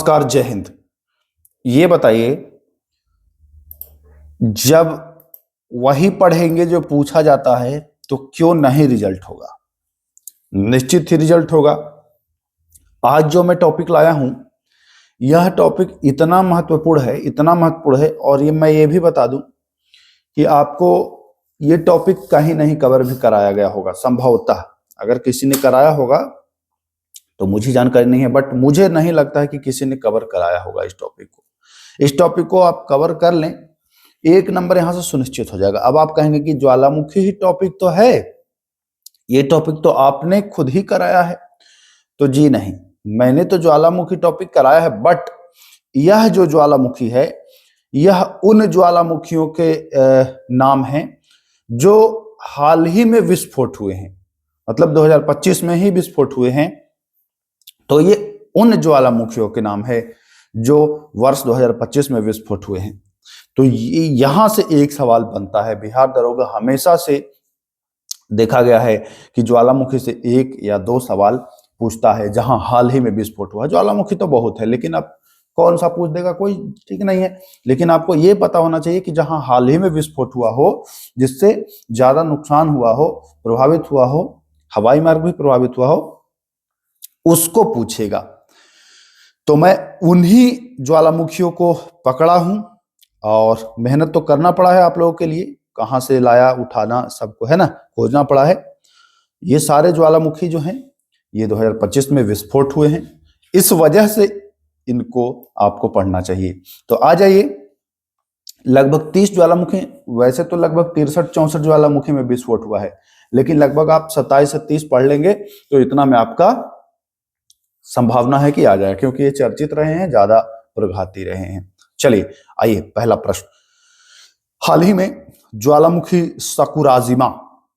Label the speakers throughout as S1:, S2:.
S1: नमस्कार, जय हिंद। ये बताइए, जब वही पढ़ेंगे जो पूछा जाता है तो क्यों नहीं रिजल्ट होगा? निश्चित ही रिजल्ट होगा। आज जो मैं टॉपिक लाया हूं, यह टॉपिक इतना महत्वपूर्ण है, इतना महत्वपूर्ण है, और मैं ये भी बता दूं कि आपको ये टॉपिक कहीं नहीं कवर भी कराया गया होगा संभवतः। अगर किसी ने कराया होगा तो मुझे जानकारी नहीं है, बट मुझे नहीं लगता है कि किसी ने कवर कराया होगा इस टॉपिक को। इस टॉपिक को आप कवर कर लें, एक नंबर यहां से सुनिश्चित हो जाएगा। अब आप कहेंगे कि ज्वालामुखी ही टॉपिक तो है, ये टॉपिक तो आपने खुद ही कराया है। तो जी नहीं, मैंने तो ज्वालामुखी टॉपिक कराया है, बट यह जो ज्वालामुखी है, यह उन ज्वालामुखियों के नाम हैं जो हाल ही में विस्फोट हुए हैं, मतलब 2025 में ही विस्फोट हुए हैं। तो ये उन ज्वालामुखियों के नाम है जो वर्ष 2025 में विस्फोट हुए हैं। तो ये यहां से एक सवाल बनता है। बिहार दरोगा हमेशा से देखा गया है कि ज्वालामुखी से एक या दो सवाल पूछता है जहां हाल ही में विस्फोट हुआ। ज्वालामुखी तो बहुत है, लेकिन अब कौन सा पूछ देगा कोई ठीक नहीं है। लेकिन आपको यह पता होना चाहिए कि जहां हाल ही में विस्फोट हुआ हो, जिससे ज्यादा नुकसान हुआ हो, प्रभावित हुआ हो, हवाई मार्ग भी प्रभावित हुआ हो, उसको पूछेगा। तो मैं उन्हीं ज्वालामुखियों को पकड़ा हूं और मेहनत तो करना पड़ा है आप लोगों के लिए। कहां से लाया, उठाना सबको है ना, खोजना पड़ा है। ये सारे ज्वालामुखी जो हैं ये 2025 में विस्फोट हुए हैं, इस वजह से इनको आपको पढ़ना चाहिए। तो आ जाइए, लगभग 30 ज्वालामुखी, वैसे तो लगभग 63-64 ज्वालामुखी में विस्फोट हुआ है, लेकिन लगभग आप 27 से 30 पढ़ लेंगे तो इतना में आपका संभावना है कि आ जाए, क्योंकि ये चर्चित रहे हैं, ज्यादा प्रघाती रहे हैं। चलिए आइए, पहला प्रश्न। हाल ही में ज्वालामुखी सकुराजिमा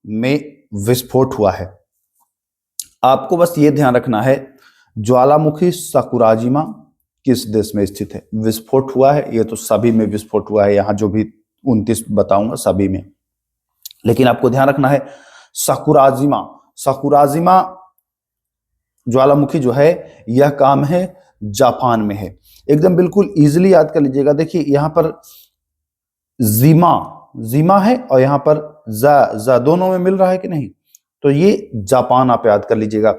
S1: में विस्फोट हुआ है। आपको बस ये ध्यान रखना है, ज्वालामुखी सकुराजिमा किस देश में स्थित है। विस्फोट हुआ है, ये तो सभी में विस्फोट हुआ है, यहां जो भी 29 बताऊंगा सभी में। लेकिन आपको ध्यान रखना है, सकुराजिमा सकुराजिमा ज्वालामुखी जो है यह काम है जापान में है। एकदम बिल्कुल इजीली याद कर लीजिएगा। देखिए यहां पर जीमा जीमा है और यहां पर जा दोनों में मिल रहा है कि नहीं, तो ये जापान आप याद कर लीजिएगा।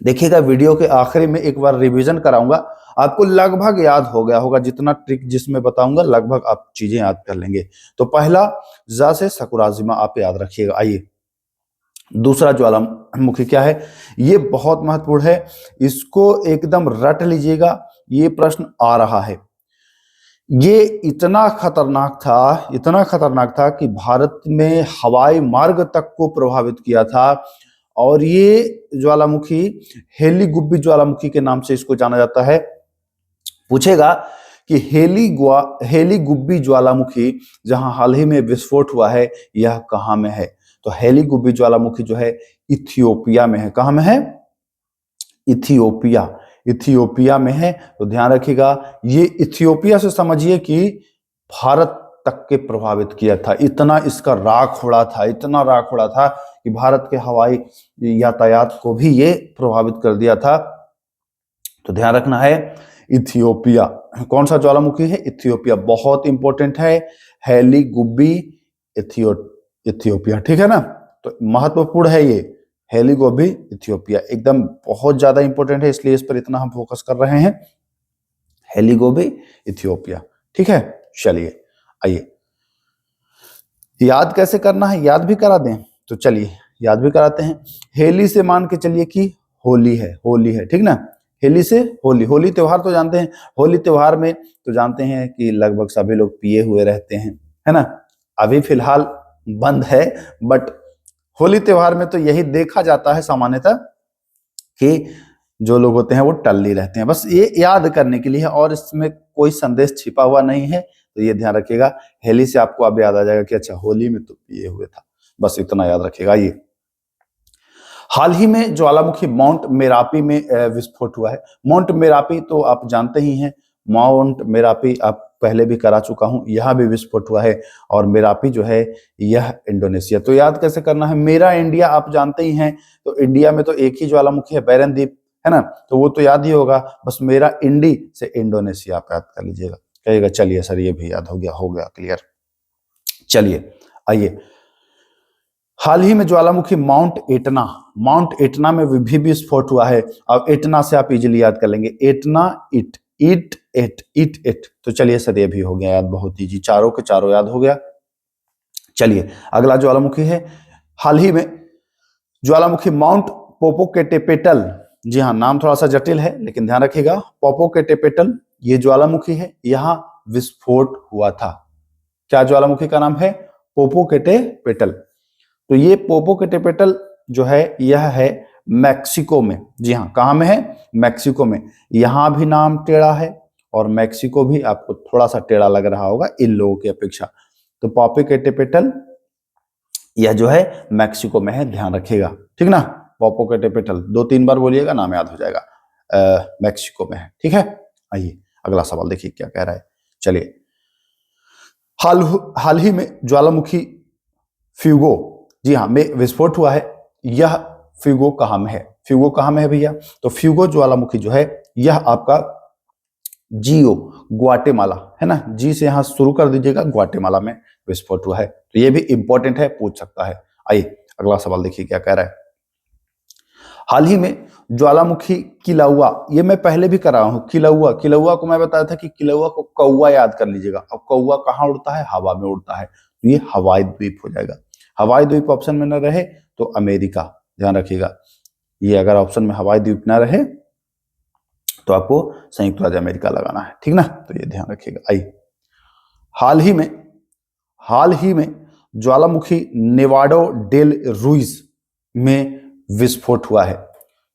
S1: देखिएगा वीडियो के आखिरी में एक बार रिवीजन कराऊंगा, आपको लगभग याद हो गया होगा। जितना ट्रिक जिसमें बताऊंगा लगभग आप चीजें याद कर लेंगे। तो पहला जा से सकुराजिमा आप याद रखिएगा। आइए, दूसरा ज्वालामुखी क्या है, ये बहुत महत्वपूर्ण है, इसको एकदम रट लीजिएगा, ये प्रश्न आ रहा है। ये इतना खतरनाक था, इतना खतरनाक था कि भारत में हवाई मार्ग तक को प्रभावित किया था। और ये ज्वालामुखी हेली गुब्बी ज्वालामुखी के नाम से इसको जाना जाता है। पूछेगा कि हेली गुब्बी ज्वालामुखी जहां हाल ही में विस्फोट हुआ है यह कहां में है। तो हेली गुब्बी ज्वालामुखी जो है इथियोपिया में है। कहां में है? इथियोपिया, इथियोपिया में है। तो ध्यान रखिएगा, ये इथियोपिया से समझिए कि भारत तक के प्रभावित किया था। इतना इसका राख उड़ा था, इतना राख उड़ा था कि भारत के हवाई यातायात को भी ये प्रभावित कर दिया था। तो ध्यान रखना है, इथियोपिया। कौन सा ज्वालामुखी है? इथियोपिया, बहुत इंपॉर्टेंट है। हेली गुब्बी इथियोपिया, ठीक है ना। तो महत्वपूर्ण है ये हेली गुब्बी इथियोपिया, एकदम बहुत ज्यादा इंपॉर्टेंट है, इसलिए इस पर इतना हम फोकस कर रहे हैं। हेली गुब्बी इथियोपिया, ठीक है। चलिए आइए, याद कैसे करना है, याद भी करा दें तो चलिए याद भी कराते हैं। हेली से मान के चलिए कि होली है, होली है, ठीक ना। हेली से होली, होली त्योहार तो जानते हैं। होली त्योहार में तो जानते हैं कि लगभग सभी लोग पिए हुए रहते हैं, है ना। अभी फिलहाल बंद है, बट होली त्योहार में तो यही देखा जाता है सामान्यतः कि जो लोग होते हैं वो टल्ली रहते हैं। बस ये याद करने के लिए है, और इसमें कोई संदेश छिपा हुआ नहीं है। तो ये ध्यान रखिएगा, हेली से आपको अब याद आ जाएगा कि अच्छा होली में तो पिए हुए था, बस इतना याद रखिएगा। ये हाल ही में ज्वालामुखी माउंट मेरापी में विस्फोट हुआ है। माउंट मेरापी तो आप जानते ही हैं, माउंट मेरापी आप पहले भी करा चुका हूं, यहां भी विस्फोट हुआ है। और मेरापी जो है यह इंडोनेशिया। तो याद कैसे करना है, मेरा इंडिया आप जानते ही हैं। तो इंडिया में तो एक ही ज्वालामुखी है, बैरन द्वीप, है ना, तो वो तो याद ही होगा, बस मेरा इंडी से इंडोनेशिया आप याद कर लीजिएगा। कहिएगा चलिए सर ये भी याद हो गया क्लियर। चलिए आइए, हाल ही में ज्वालामुखी माउंट एटना में भी विस्फोट हुआ है। अब एटना से आप इजीली याद कर लेंगे, एटना इट। तो चलिए सर ये भी हो गया याद, बहुत इजी, चारों के चारों याद हो गया। चलिए अगला ज्वालामुखी है, हाल ही में ज्वालामुखी माउंट पोपोकेटेपेटल, जी हाँ नाम थोड़ा सा जटिल है लेकिन ध्यान रखिएगा, पोपोकेटेपेटल ये ज्वालामुखी है, यहां विस्फोट हुआ था। क्या ज्वालामुखी का नाम है? पोपोकेटेपेटल। तो ये पोपोकेटेपेटल जो है यह है मैक्सिको में, जी हाँ कहां में है? मैक्सिको में। यहां भी नाम टेढ़ा है और मैक्सिको भी आपको थोड़ा सा टेढ़ा लग रहा होगा इन लोगों की अपेक्षा। तो पोपोकेटेपेटल यह जो है मैक्सिको में है, ध्यान रखिएगा, ठीक ना। पोपोकेटेपेटल 2-3 बार बोलिएगा, नाम याद हो जाएगा, मैक्सिको में है, ठीक है। आइए अगला सवाल देखिए क्या कह रहा है। चलिए, हाल ही में ज्वालामुखी फ्यूगो, जी हाँ में विस्फोट हुआ है। यह फ्यूगो कहां में है? फ्यूगो कहां में है भैया? तो फ्यूगो ज्वालामुखी जो है यह आपका जियो ग्वाटेमाला है ना, जी से यहां शुरू कर दीजिएगा, ग्वाटेमाला में विस्फोट हुआ है। तो ये भी इंपॉर्टेंट है, पूछ सकता है। आइए अगला सवाल देखिए क्या कह रहा है। हाल ही में ज्वालामुखी किलाउआ, ये मैं पहले भी कर रहा हूं, किलाउआ को मैं बताया था कि किलाउआ को कौवा याद कर लीजिएगा। अब कौवा कहां उड़ता है? हवा में उड़ता है, तो ये हवाई द्वीप हो जाएगा। हवाई द्वीप ऑप्शन में न रहे तो अमेरिका, ध्यान रखिएगा। ये अगर ऑप्शन में हवाई द्वीप ना रहे तो आपको संयुक्त राज्य अमेरिका लगाना है, ठीक ना, तो ये ध्यान रखिएगा। आइए, हाल ही में ज्वालामुखी नेवाडो डेल रुइज में विस्फोट हुआ है।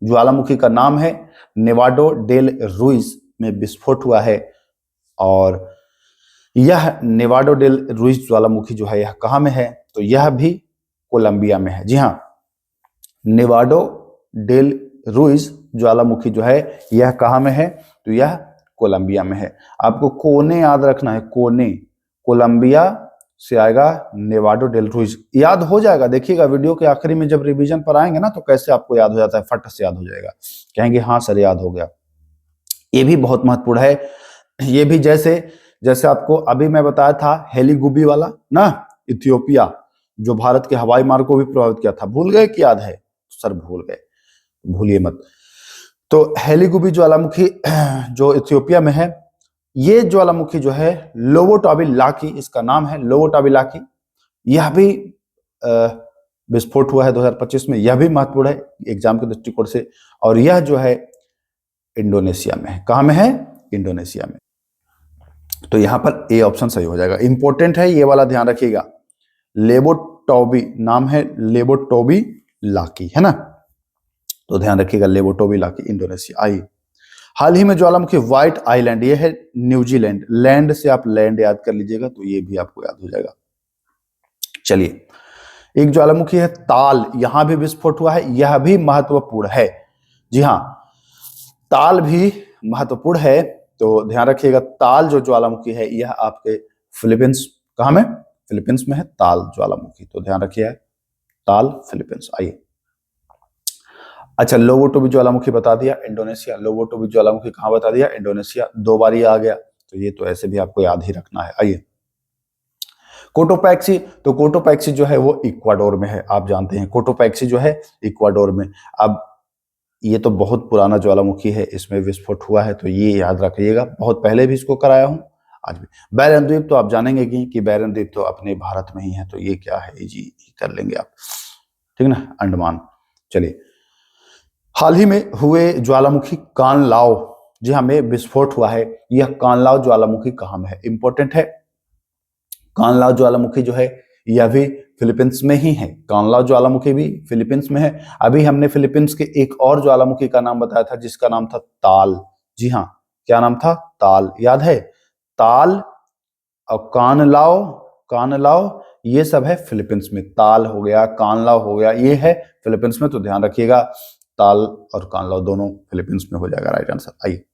S1: ज्वालामुखी का नाम है नेवाडो डेल रुइज में विस्फोट हुआ है, और यह नेवाडो डेल रुइज ज्वालामुखी जो है यह कहां में है? तो यह भी कोलंबिया में है, जी हाँ नेवाडो डेल रुइज ज्वालामुखी जो है यह कहां में है? तो यह कोलंबिया में है। आपको कोने याद रखना है, कोने, कोलंबिया से आएगा नेवाडो डेल रुइज, याद हो जाएगा। देखिएगा वीडियो के आखिरी में जब रिवीजन पर आएंगे ना तो कैसे आपको याद हो जाता है, फट से याद हो जाएगा, कहेंगे हाँ सर याद हो गया। ये भी बहुत महत्वपूर्ण है। ये भी जैसे आपको अभी मैं बताया था हेलीगुबी वाला ना, इथियोपिया जो भारत के हवाई मार्ग को भी प्रभावित किया था, भूल गए कि याद है? सर भूल गए, भूलिए मत। तो हेलीगुबी ज्वालामुखी जो इथियोपिया में है, ये ज्वालामुखी जो है लोबोटाबिलाकी, इसका नाम है लोबोटाबिलाकी, यह भी विस्फोट हुआ है 2025 में, यह भी महत्वपूर्ण है एग्जाम के दृष्टिकोण से। और यह जो है इंडोनेशिया में है। कहां में है? इंडोनेशिया में। तो यहां पर ए ऑप्शन सही हो जाएगा। इंपॉर्टेंट है ये वाला, ध्यान रखिएगा। लेबोटोबी नाम है, लेबोटोबिलाकी है ना, तो ध्यान रखिएगा लेबोटोबिलाकी, इंडोनेशिया। आई हाल ही में ज्वालामुखी व्हाइट आइलैंड, ये है न्यूजीलैंड, लैंड से आप लैंड याद कर लीजिएगा तो ये भी आपको याद हो जाएगा। चलिए, एक ज्वालामुखी है ताल, यहां भी विस्फोट हुआ है, यह भी महत्वपूर्ण है, जी हां ताल भी महत्वपूर्ण है। तो ध्यान रखिएगा, ताल जो ज्वालामुखी है यह आपके फिलीपींस, कहां में? फिलीपींस में है ताल ज्वालामुखी, तो ध्यान रखिए ताल फिलीपींस। आइए, अच्छा लोबोटोबी ज्वालामुखी बता दिया, इंडोनेशिया। लोबोटोबी ज्वालामुखी कहां बता दिया? इंडोनेशिया। 2 बार ये आ गया, तो ये तो ऐसे भी आपको याद ही रखना है। आइए, कोटोपैक्सी, तो कोटोपैक्सी जो है वो इक्वाडोर में है, आप जानते हैं कोटोपैक्सी जो है इक्वाडोर में। अब ये तो बहुत पुराना ज्वालामुखी है, इसमें विस्फोट हुआ है, तो ये याद रखिएगा, बहुत पहले भी इसको कराया हूं, आज भी। बैरन द्वीप तो आप जानेंगे कि बैरन द्वीप तो अपने भारत में ही है, तो ये क्या है जी, कर लेंगे आप, ठीक ना, अंडमान। चलिए, हाल ही में हुए ज्वालामुखी कानलाओ, जी हाँ में विस्फोट हुआ है। यह कानलाओ ज्वालामुखी कहां में है? इंपॉर्टेंट है, कानलाओ ज्वालामुखी जो है यह भी फिलीपींस में ही है, कानलाओ ज्वालामुखी भी फिलीपींस में है। अभी हमने फिलीपींस के एक और ज्वालामुखी का नाम बताया था जिसका नाम था ताल, जी हाँ क्या नाम था? ताल, याद है? ताल और कानलाओ ये सब है फिलीपींस में, ताल हो गया, कानलाओ हो गया, ये है फिलीपींस में, तो ध्यान रखिएगा ताल और कानलाओ दोनों फिलीपींस में हो जाएगा राइट आंसर। आइए,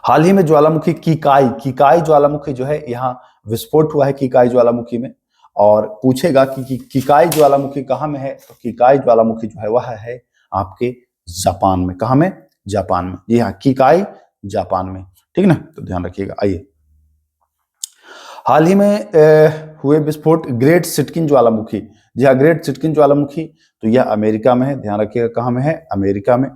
S1: हाल ही में ज्वालामुखी किकाई ज्वालामुखी जो है यहाँ विस्फोट हुआ है किकाई ज्वालामुखी में, और पूछेगा कि किकाई ज्वालामुखी कहां में है? तो किकाई ज्वालामुखी जो है वह है आपके जापान में। कहाँ में? जापान में। जी हाँ, किकाई जापान में। ठीक ना, तो ध्यान रखिएगा। आइए, हाल ही में हुए विस्फोट ग्रेट सिटकिन ज्वालामुखी। जी हाँ, ग्रेट सिटकिन ज्वालामुखी, तो यह अमेरिका में है। ध्यान रखिएगा, कहाँ में है? अमेरिका में।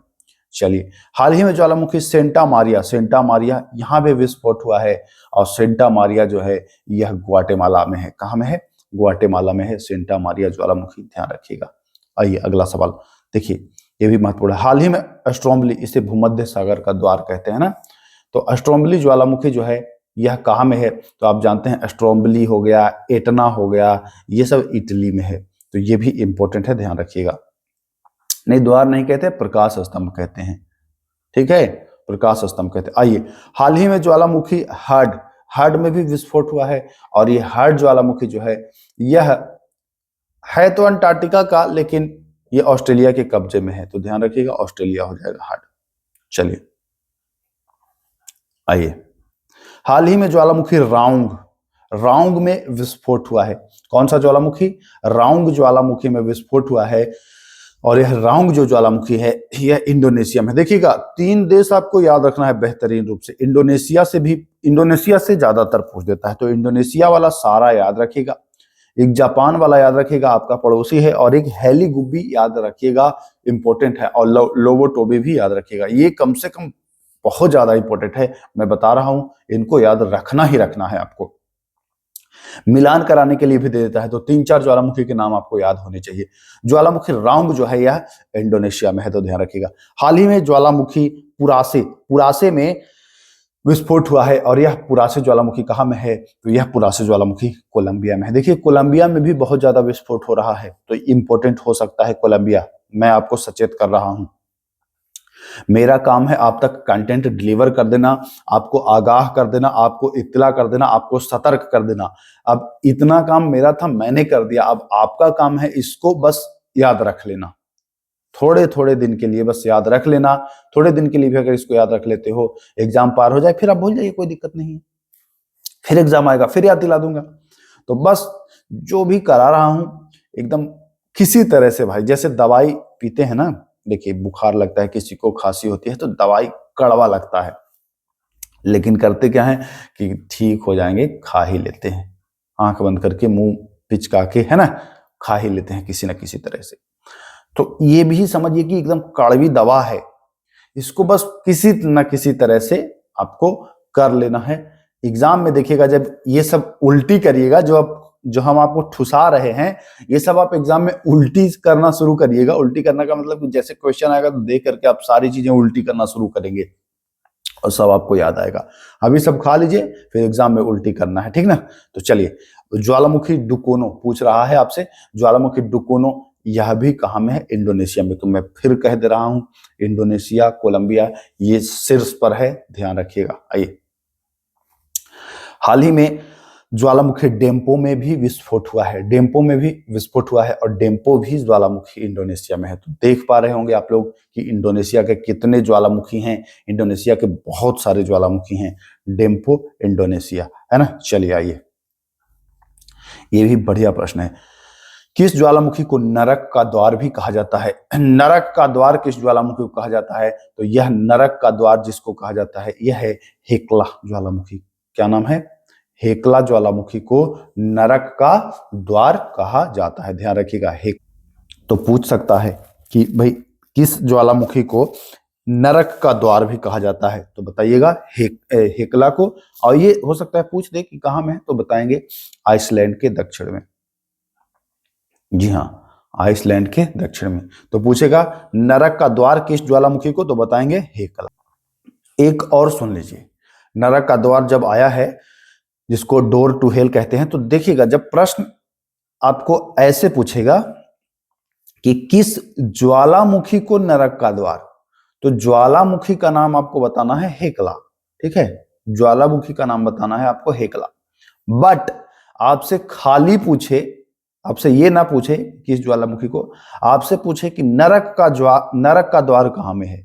S1: चलिए, हाल ही में ज्वालामुखी सेंटा मारिया यहाँ पे विस्फोट हुआ है, और सेंटा मारिया जो है यह ग्वाटेमाला में है। कहाँ में है? ग्वाटेमाला में है सेंटा मारिया ज्वालामुखी। ध्यान रखिएगा। आइए, अगला सवाल देखिए, ये भी महत्वपूर्ण है। हाल ही में स्ट्रोम्बली, इसे भूमध्य सागर का द्वार कहते हैं ना, तो स्ट्रोम्बली ज्वालामुखी जो है यह कहाँ में है? तो आप जानते हैं स्ट्रोम्बली हो गया, एटना हो गया, ये सब इटली में है। तो ये भी इंपॉर्टेंट है, ध्यान रखिएगा। नहीं, द्वार नहीं कहते, प्रकाश स्तंभ कहते हैं। ठीक है, प्रकाश स्तंभ कहते हैं। आइए, हाल ही में ज्वालामुखी हर्ड में भी विस्फोट हुआ है, और ये हर्ड ज्वालामुखी जो है यह है तो अंटार्कटिका का, लेकिन ये ऑस्ट्रेलिया के कब्जे में है। तो ध्यान रखिएगा, ऑस्ट्रेलिया हो जाएगा हर्ड। चलिए, आइए, हाल ही में ज्वालामुखी राउंग में विस्फोट हुआ है। कौन सा ज्वालामुखी? राउंग ज्वालामुखी में विस्फोट हुआ है, और यह राउंग जो ज्वालामुखी है यह इंडोनेशिया में। देखिएगा, 3 देश आपको याद रखना है बेहतरीन रूप से। इंडोनेशिया से ज्यादातर पूछ देता है, तो इंडोनेशिया वाला सारा याद रखिएगा। एक जापान वाला याद रखिएगा, आपका पड़ोसी है, और एक हेलीगुबी याद रखिएगा, इंपॉर्टेंट है, और लोबोटोबे भी याद रखिएगा। ये कम से कम बहुत ज्यादा इंपॉर्टेंट है, मैं बता रहा हूं, इनको याद रखना ही रखना है आपको। मिलान कराने के लिए भी दे देता है, तो 3-4 ज्वालामुखी के नाम आपको याद होने चाहिए। ज्वालामुखी राउंग जो है यह इंडोनेशिया में है, तो ध्यान रखिएगा। हाल ही में ज्वालामुखी पुरासे में विस्फोट हुआ है, और यह पुरासे ज्वालामुखी कहाँ में है? तो यह पुरासे ज्वालामुखी कोलंबिया में है। देखिए, कोलंबिया में भी बहुत ज्यादा विस्फोट हो रहा है, तो इंपॉर्टेंट हो सकता है कोलंबिया। मैं आपको सचेत कर रहा हूं, मेरा काम है आप तक कंटेंट डिलीवर कर देना, आपको आगाह कर देना, आपको इत्तला कर देना, आपको सतर्क कर देना। अब इतना काम मेरा था, मैंने कर दिया। अब आपका काम है इसको बस याद रख लेना, थोड़े थोड़े दिन के लिए बस याद रख लेना। थोड़े दिन के लिए भी अगर इसको याद रख लेते हो, एग्जाम पार हो जाए, फिर आप भूल जाइए, कोई दिक्कत नहीं है। फिर एग्जाम आएगा, फिर याद दिला दूंगा। तो बस जो भी करा रहा हूं एकदम किसी तरह से भाई, जैसे दवाई पीते हैं ना, देखिए बुखार लगता है, किसी को खांसी होती है, तो दवाई कड़वा लगता है, लेकिन करते क्या है कि ठीक हो जाएंगे, खा ही लेते हैं, आंख बंद करके मुंह पिचका के, है ना, खा ही लेते हैं किसी ना किसी तरह से। तो ये भी समझिए कि एकदम कड़वी दवा है, इसको बस किसी न किसी तरह से आपको कर लेना है। एग्जाम में देखिएगा, जब ये सब उल्टी करिएगा, जो हम आपको ठुसा रहे हैं, ये सब आप एग्जाम में उल्टी करना शुरू करिएगा। उल्टी करने का मतलब कि जैसे क्वेश्चन आएगा तो देख करके आप सारी चीजें उल्टी करना शुरू करेंगे, और सब आपको याद आएगा। अभी सब खा लीजिए, फिर एग्जाम में उल्टी करना है, ठीक ना। तो चलिए, ज्वालामुखी डुकोनो पूछ रहा है आपसे, ज्वालामुखी डुकोनो यह भी कहाँ में है? इंडोनेशिया में। तो मैं फिर कह दे रहा हूं, इंडोनेशिया, कोलंबिया, ये शीर्ष पर है, ध्यान रखिएगा। आइए, हाल ही में ज्वालामुखी डेम्पो में भी विस्फोट हुआ है। डेम्पो में भी विस्फोट हुआ है, और डेम्पो भी ज्वालामुखी इंडोनेशिया में है। तो देख पा रहे होंगे आप लोग कि इंडोनेशिया के कितने ज्वालामुखी हैं। इंडोनेशिया के बहुत सारे ज्वालामुखी हैं। डेम्पो इंडोनेशिया है ना। चलिए, आइए, ये भी बढ़िया प्रश्न है। किस ज्वालामुखी को नरक का द्वार भी कहा जाता है? नरक का द्वार किस ज्वालामुखी को कहा जाता है? तो यह नरक का द्वार जिसको कहा जाता है, यह है हेकला ज्वालामुखी। क्या नाम है? हेकला ज्वालामुखी को नरक का द्वार कहा जाता है, ध्यान रखिएगा। तो पूछ सकता है कि भाई किस ज्वालामुखी को नरक का द्वार भी कहा जाता है? तो बताइएगा हेकला को। और ये हो सकता है पूछ दे कि कहां में है, तो बताएंगे आइसलैंड के दक्षिण में। जी हाँ, आइसलैंड के दक्षिण में। तो पूछेगा नरक का द्वार किस ज्वालामुखी को, तो बताएंगे हेकला। एक और सुन लीजिए, नरक का द्वार जब आया है, जिसको डोर टू हेल कहते हैं, तो देखिएगा जब प्रश्न आपको ऐसे पूछेगा कि किस ज्वालामुखी को नरक का द्वार, तो ज्वालामुखी का नाम आपको बताना है हेकला, ठीक है। ज्वालामुखी का नाम बताना है आपको हेकला। बट आपसे खाली पूछे, आपसे ये ना पूछे किस ज्वालामुखी को, आपसे पूछे कि नरक का द्वार कहां में है,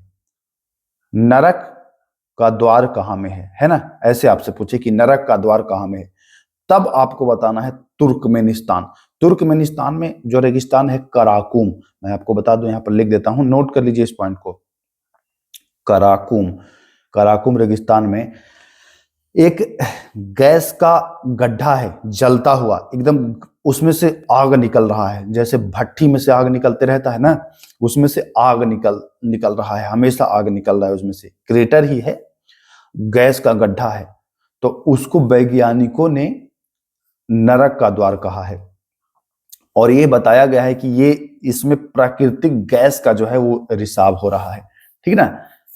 S1: नरक का द्वार कहां में है ना, ऐसे आपसे पूछे कि नरक का द्वार कहां में है, तब आपको बताना है तुर्कमेनिस्तान। तुर्कमेनिस्तान में जो रेगिस्तान है कराकुम, मैं आपको बता दूं, यहां पर लिख देता हूं, नोट कर लीजिए इस पॉइंट को। कराकुम, कराकुम रेगिस्तान में एक गैस का गड्ढा है, जलता हुआ एकदम, उसमें से आग निकल रहा है, जैसे भट्टी में से आग निकलते रहता है ना, उसमें से आग निकल निकल रहा है, हमेशा आग निकल रहा है उसमें से, क्रेटर ही है, गैस का गड्ढा है। तो उसको वैज्ञानिकों ने नरक का द्वार कहा है, और ये बताया गया है कि ये इसमें प्राकृतिक गैस का जो है वो रिसाव हो रहा है, ठीक ना।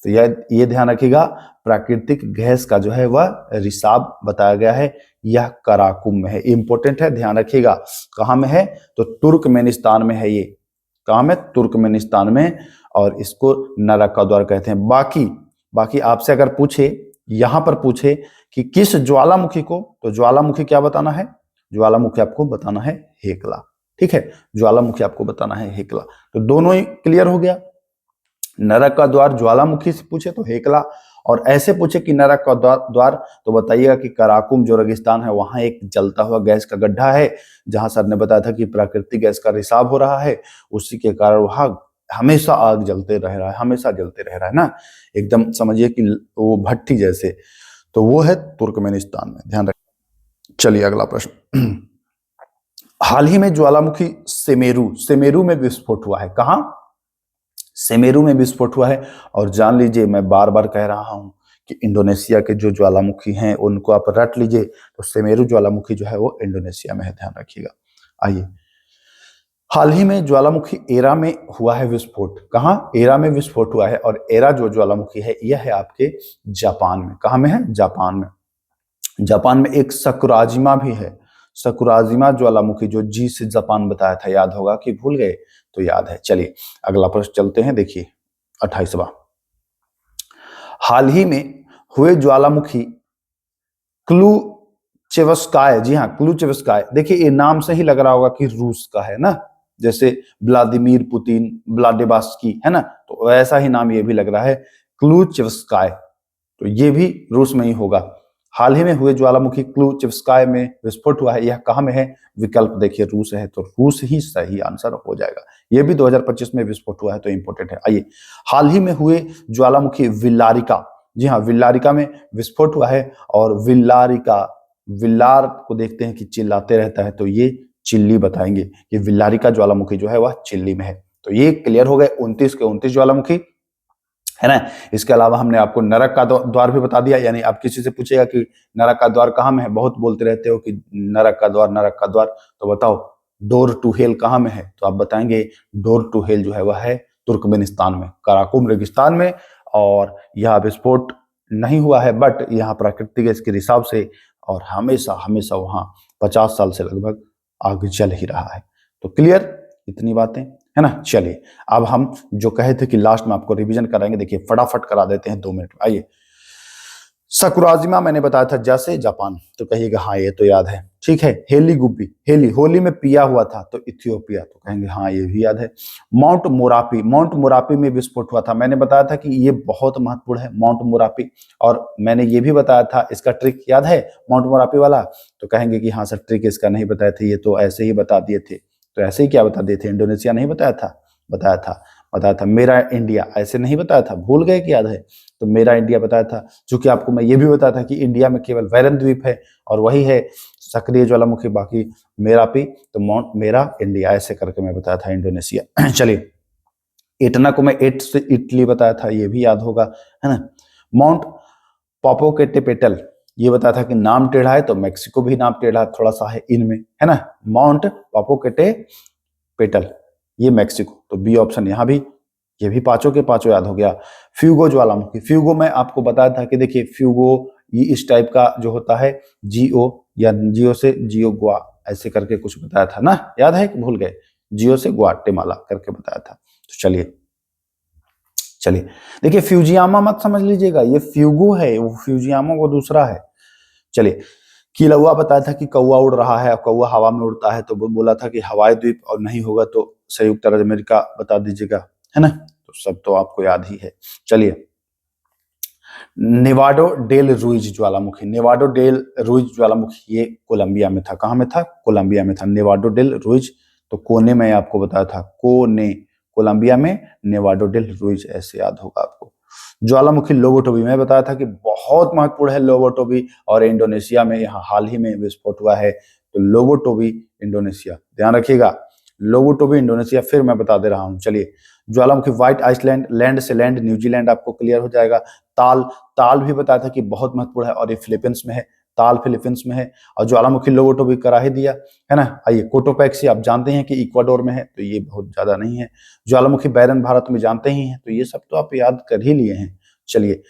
S1: तो ये ध्यान रखिएगा, प्राकृतिक गैस का जो है वह रिसाव बताया गया है, यह कराकुम में है, इंपॉर्टेंट है, ध्यान रखिएगा। कहाँ में है? तो तुर्कमेनिस्तान में है ये। कहाँ में? तुर्कमेनिस्तान में, और इसको नरक का द्वार कहते हैं। बाकी बाकी आपसे अगर पूछे, यहां पर पूछे कि किस ज्वालामुखी को, तो ज्वालामुखी क्या बताना है? ज्वालामुखी आपको बताना है हेकला, ठीक है, ज्वालामुखी आपको बताना है हेकला। तो दोनों ही क्लियर हो गया। नरक का द्वार ज्वालामुखी से पूछे तो हेकला, और ऐसे पूछे कि नरक का द्वार तो बताइएगा कि कराकुम जो रेगिस्तान है, वहां एक जलता हुआ गैस का गड्ढा है, जहां सर ने बताया था कि प्राकृतिक गैस का रिसाव हो रहा है, उसी के कारण वहां हमेशा आग जलते रह रहा है, हमेशा जलते रह रहा है ना, एकदम समझिए कि वो भट्टी जैसे। तो वो है तुर्कमेनिस्तान में, ध्यान रखिए। चलिए अगला प्रश्न। हाल ही में ज्वालामुखी सेमेरू, सेमेरू में विस्फोट हुआ है। कहां? सेमेरू में विस्फोट हुआ है। और जान लीजिए, मैं बार बार कह रहा हूं कि इंडोनेशिया के जो ज्वालामुखी हैं उनको आप रट लीजिए, तो सेमेरू ज्वालामुखी जो है वो इंडोनेशिया में है, ध्यान रखिएगा। आइए, हाल ही में ज्वालामुखी एरा में हुआ है विस्फोट। कहां? एरा में विस्फोट हुआ है, और एरा जो ज्वालामुखी है यह है आपके जापान में। कहां में है? जापान में। जापान में एक सकुराजिमा भी है, सकुराजिमा ज्वालामुखी, जो जी से जापान बताया था, याद होगा कि भूल गए? तो याद है। चलिए अगला प्रश्न चलते हैं, देखिए 28वां। हाल ही में हुए ज्वालामुखी क्लूचेवस्काय, जी हाँ क्लूचेवस्काय, देखिए ये नाम से ही लग रहा होगा कि रूस का है ना, जैसे व्लादिमीर पुतिन, व्लादिवास्की है ना, तो वैसा ही नाम ये भी लग रहा है, क्लूचेवस्काय, तो ये भी रूस में ही होगा। हाल ही में हुए ज्वालामुखी क्लूचेवस्काय में विस्फोट हुआ है, यह कहाँ में है? विकल्प देखिए रूस है, तो रूस ही सही आंसर हो जाएगा। यह भी 2025 में विस्फोट हुआ है, तो इंपॉर्टेंट है। आइए, हाल ही में हुए ज्वालामुखी विल्लारिका, जी हाँ विल्लारिका में विस्फोट हुआ है, और विल्लारिका, विल्लार को देखते हैं कि चिल्लाते रहता है, तो ये चिल्ली बताएंगे कि विल्लारिका ज्वालामुखी जो है वह चिल्ली में है। तो ये क्लियर हो गए 29 के 29 ज्वालामुखी, है ना। इसके अलावा हमने आपको नरक का द्वार भी बता दिया, यानी आप किसी से पूछेगा कि नरक का द्वार कहाँ में है, बहुत बोलते रहते हो कि नरक का द्वार, नरक का द्वार, तो बताओ डोर टू हेल कहाँ में है, तो आप बताएंगे डोर टू हेल जो है वह है तुर्कमेनिस्तान में, कराकुम रेगिस्तान में। और यह विस्फोट नहीं हुआ है, बट यहाँ प्राकृतिक गैस के रिसाव से, और हमेशा हमेशा वहां 50 साल से लगभग आग जल ही रहा है। तो क्लियर इतनी बातें, है ना। चलिए अब हम जो कहे थे कि लास्ट में आपको रिवीजन कराएंगे, देखिए फटाफट करा देते हैं 2 मिनट में। आइए, सकुराजिमा मैंने बताया था जैसे जापान, तो कहिएगा हाँ ये तो याद है, ठीक है। हेली गुब्बी, हेली होली में पिया हुआ था, तो इथियोपिया, तो कहेंगे हाँ ये भी याद है। माउंट मोरापी, माउंट मोरापी में विस्फोट हुआ था, मैंने बताया था कि ये बहुत महत्वपूर्ण है माउंट मोरापी, और मैंने ये भी बताया था इसका ट्रिक याद है माउंट मोरापी वाला, तो कहेंगे कि हाँ सर ट्रिक इसका नहीं बताए थे, ये तो ऐसे ही बता दिए थे। तो ऐसे ही क्या बता दिए थे? इंडोनेशिया नहीं बताया था? बताया था मेरा इंडिया, ऐसे नहीं बताया था, भूल गए कि याद है? तो मेरा इंडिया बताया था, चूंकि आपको मैं ये भी बताया था कि इंडिया में केवल वैरन द्वीप है, और वही है सक्रिय ज्वालामुखी, बाकी मेरापी, तो माउंट मेरा इंडिया, ऐसे करके मैं बताया था इंडोनेशिया। चलिए, इटना को मैं एट से इटली बताया था, ये भी याद होगा, है ना। माउंट पॉपोकेटेपेटल, ये बताया था कि नाम टेढ़ा है, तो मेक्सिको भी नाम टेढ़ा थोड़ा सा है इनमें, है ना। माउंट पॉपोकेटेपेटल, ये मेक्सिको, तो बी ऑप्शन यहाँ भी, ये भी पांचों के पांचों याद हो गया। फ्यूगो ज्वालामुखी, फ्यूगो में आपको बताया था कि देखिए फ्यूगो ये इस टाइप का जो होता है, जीओ या जियो से जियो गुआ, ऐसे करके कुछ बताया था ना, याद है कि भूल गए? जियो से ग्वाटेमाला करके बताया था। तो चलिए चलिए, देखिए फ्यूजियामा मत समझ लीजिएगा, ये फ्यूगो है, वो फ्यूजियामा वो दूसरा है। चलिए, किलौआ बताया था कि कौआ उड़ रहा है, कौआ हवा में उड़ता है, तो वो बोला था कि हवाई द्वीप, और नहीं होगा तो संयुक्त अरब अमेरिका बता दीजिएगा, है ना। तो सब तो आपको याद ही है। चलिए, नेवाडो डेल रुइज ज्वालामुखी, नेवाडो डेल रुइज ज्वालामुखी ये कोलंबिया में था। कहां में था? कोलंबिया में था। नेवाडो डेल रुइज तो कोने में आपको बताया था, कोने, कोलंबिया में नेवाडो डेल रुइज, ऐसे याद होगा आपको। ज्वालामुखी लोबोटोबी, मैं बताया था कि बहुत महत्वपूर्ण है लोबोटोबी, और इंडोनेशिया में यहाँ हाल ही में विस्फोट हुआ है। तो लोबोटोबी इंडोनेशिया, ध्यान रखिएगा, लोबोटोबी इंडोनेशिया। फिर मैं बता दे रहा हूं, चलिए। ज्वालामुखी व्हाइट आइसलैंड, लैंड से लैंड न्यूजीलैंड, आपको क्लियर हो जाएगा। ताल, ताल भी बताया था कि बहुत महत्वपूर्ण है और ये फिलीपींस में है, ताल फिलीपींस में है। और ज्वालामुखी लोबोटोबी करा ही दिया है ना। आइए, कोटोपैक्सी आप जानते हैं कि इक्वाडोर में है, तो ये बहुत ज्यादा नहीं है। ज्वालामुखी बैरन भारत में जानते ही हैं, तो ये सब तो आप याद कर ही लिए हैं। चलिए,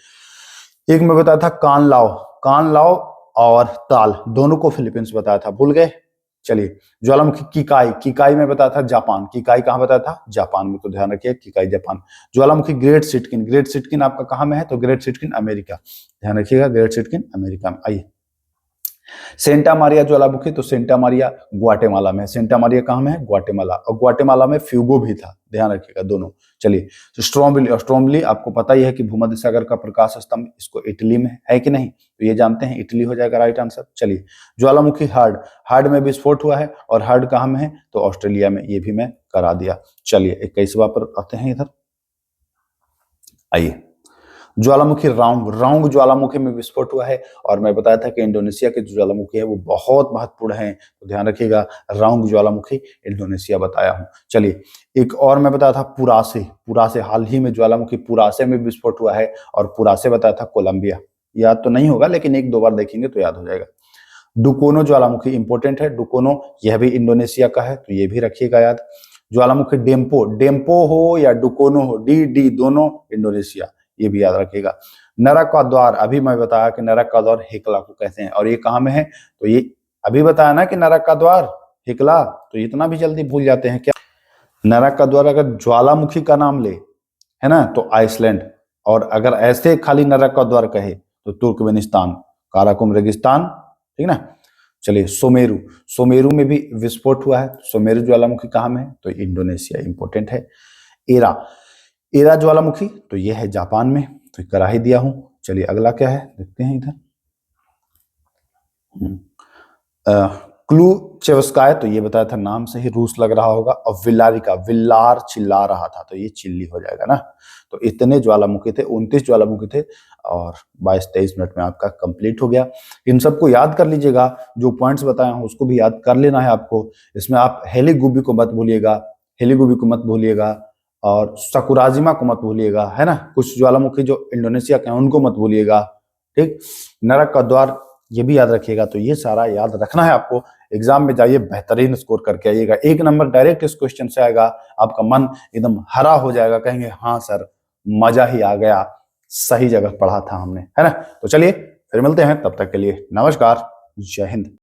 S1: एक मैं बताया था कानलाओ, कानलाओ और ताल दोनों को फिलीपींस बताया था, भूल गए? चलिए, ज्वालामुखी किकाई, किकाई में बताया था जापान, किकाई कहां बताया था? जापान में, तो ध्यान रखिए किकाई जापान। ज्वालामुखी ग्रेट सिटकिन, ग्रेट सिटकिन आपका कहां में है? तो ग्रेट सिटकिन अमेरिका, ध्यान रखिएगा, ग्रेट सिटकिन अमेरिका में। आइए, सेंटा मारिया ज्वालामुखी, तो सेंटा मारिया ग्वाटेमाला में है। सेंटा मारिया कहां में है? ग्वाटेमाला, और ग्वाटेमाला में फ्यूगो भी था, ध्यान रखिएगा दोनों। चलिए, तो स्ट्रोम्बली, और स्ट्रोम्बली आपको पता ही है कि भूमध्य सागर का प्रकाश स्तंभ, इसको इटली में है कि नहीं? तो ये जानते हैं, इटली हो जाएगा राइट आंसर। चलिए, ज्वालामुखी हर्ड, हर्ड में विस्फोट हुआ है, और हर्ड कहां में है? तो ऑस्ट्रेलिया में, ये भी मैं करा दिया। चलिए, 21वां पर आते हैं इधर। आइए, ज्वालामुखी राउंग, राउंग ज्वालामुखी में विस्फोट हुआ है, और मैं बताया था कि इंडोनेशिया के जो ज्वालामुखी है वो बहुत महत्वपूर्ण है, तो ध्यान रखिएगा, राउंग ज्वालामुखी इंडोनेशिया बताया हूं। चलिए, एक और मैं बताया था पुरासे, पुरासे हाल ही में ज्वालामुखी पुरासे में विस्फोट हुआ है, और पुरासे बताया था कोलंबिया, याद तो नहीं होगा लेकिन एक दो बार देखेंगे तो याद हो जाएगा। डुकोनो ज्वालामुखी इंपोर्टेंट है, डुकोनो यह भी इंडोनेशिया का है, तो ये भी रखिएगा याद। ज्वालामुखी डेम्पो, डेम्पो हो या डुकोनो हो, डी डी दोनों इंडोनेशिया, ये भी याद रखिएगा। नरक का द्वार, अभी मैं बताया कि नरक का द्वार हेकला को कहते हैं, और ये कहां में है? तो ये अभी बताया ना कि नरक का द्वार हेकला, तो इतना भी जल्दी भूल जाते हैं क्या? नरक का द्वार अगर ज्वालामुखी का नाम ले, है ना, तो आइसलैंड, और अगर ऐसे खाली नरक का द्वार कहे तो तुर्कमेनिस्तान, काराकुम रेगिस्तान, ठीक ना। चलिए, सोमेरु, सोमेरु में भी विस्फोट हुआ है, सोमेरु ज्वालामुखी कहां में है? तो इंडोनेशिया, इंपोर्टेंट है। एरा, एरा ज्वालामुखी, तो यह है जापान में, तो करा ही दिया हूं। चलिए, अगला क्या है देखते हैं इधर। क्लूचेवस्काय, तो ये बताया था, नाम से ही रूस लग रहा होगा। और विल्लारिका, विल्लार चिल्ला रहा था, तो ये चिल्ली हो जाएगा ना। तो इतने ज्वालामुखी थे, 29 ज्वालामुखी थे, और 22-23 मिनट में आपका कंप्लीट हो गया। इन सबको याद कर लीजिएगा, जो पॉइंट्स बताया हूं उसको भी याद कर लेना है आपको। इसमें आप हेलीगुबी को मत भूलिएगा, हेलीगुबी को मत भूलिएगा, और सकुराजिमा को मत भूलिएगा, है ना। कुछ ज्वालामुखी जो इंडोनेशिया के हैं उनको मत भूलिएगा, ठीक। नरक का द्वार ये भी याद रखिएगा। तो ये सारा याद रखना है आपको। एग्जाम में जाइए, बेहतरीन स्कोर करके आइएगा, 1 नंबर डायरेक्ट इस क्वेश्चन से आएगा, आपका मन एकदम हरा हो जाएगा, कहेंगे हाँ सर मजा ही आ गया, सही जगह पढ़ा था हमने, है ना। तो चलिए, फिर मिलते हैं, तब तक के लिए नमस्कार, जय हिंद।